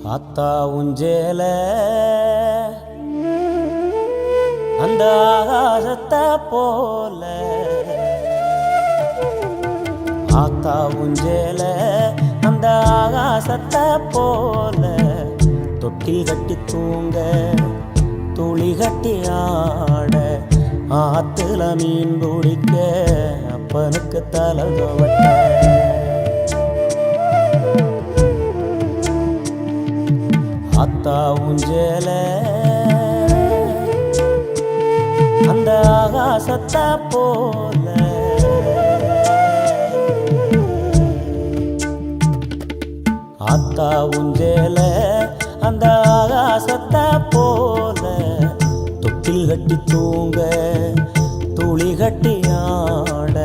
ஆத்தா உஞ்சேல அந்த ஆகாசத்தை போல ஆத்தா உஞ்சேல அந்த ஆகாசத்தை போல தொட்டில் கட்டி தூங்க துளி கட்டி ஆட ஆத்துல மீன் பிடிக்க அப்பனுக்கு தலகவட்ட ஆத்தா உஞ்சேல அந்த ஆகாசத்தை போல ஆத்தா உஞ்சேல அந்த ஆகாசத்தை போல தொட்டில் கட்டி தூங்க துளி கட்டி ஆட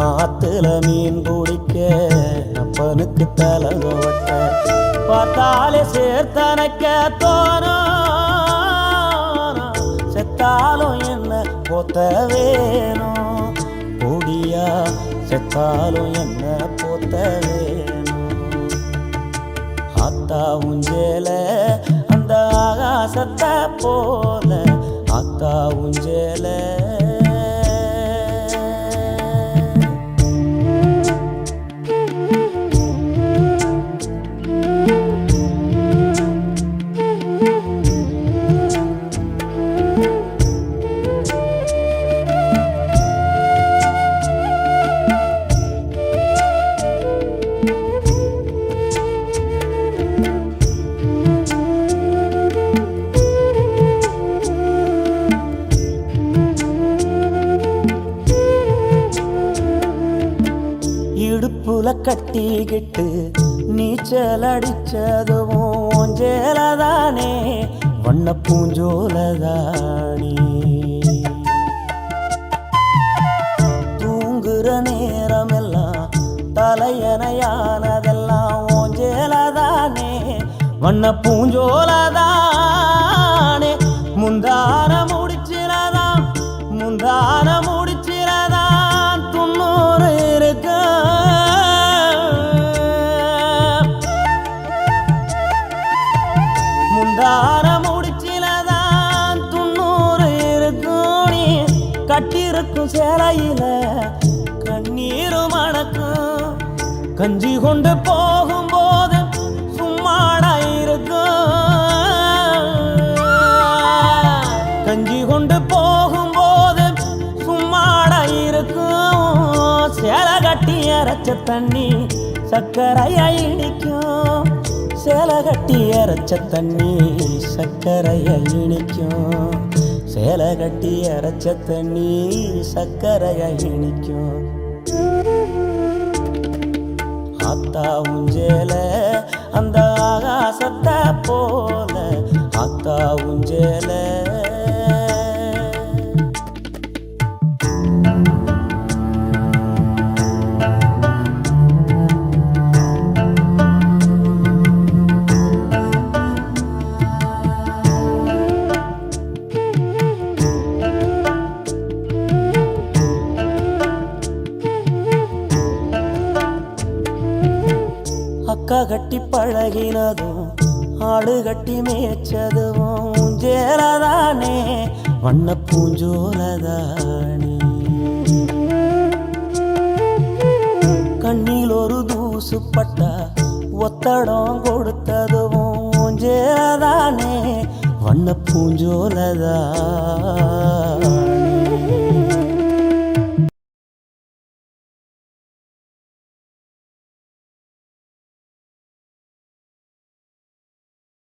ஆத்துல மீன் பிடிக்க அப்பனுக்கு தலகவட்ட பார்த்தாலே சேர்த்தனைக்க தோணும் செத்தாலும் என்ன போத்த வேணும் பொடியா செத்தாலும் என்ன போத்த வேணும் ஆத்தா உஞ்சேல அந்த ஆகாசத்தை போல ஆத்தா உஞ்சேல இடுப்புல கட்டிக்கிட்டு நீச்சல் அடிச்சதுவும் ஓஞ்சேலதானே வண்ண பூஞ்சோலதானே தூங்குற நேரமெல்லாம் தலையணையானதெல்லாம் ஓஞ்சேலதானே வண்ண பூஞ்சோலதானே முந்தான முடிச்சிரதான் முந்தான முடிச்சிரதான் துண்ணூறு இருக்க முந்தான முடிச்சிலதான் துண்ணூறு இருக்கும் நீ கட்டிருக்கும் சேலையில கண்ணீரு மணக்கும் கஞ்சி கொண்டு போகும்போது சும்மாடா இருக்கும் கஞ்சி கொண்டு போகும்போது சும்மாடா இருக்கும் சேலை கட்டி அரைச்ச தண்ணி சக்கரையா இனிக்கும் சேலை கட்டி அரைச்ச தண்ணி சக்கரைய இனிக்கும் சேலை கட்டி அரைச்ச தண்ணி சக்கரைய இனிக்கும் ஆத்தா உஞ்சேல அந்த ஆகாசத்தை போல ஆத்தா உஞ்சேல அக்கா கட்டி பழகினதும் ஆடு கட்டி மேய்ச்சதும் உஞ்சேலதானே வண்ண பூஞ்சோலதானே கண்ணில் ஒரு தூசு பட்டா ஒத்தடம் கொடுத்ததும் உஞ்சேலதானே வண்ண பூஞ்சோலதானே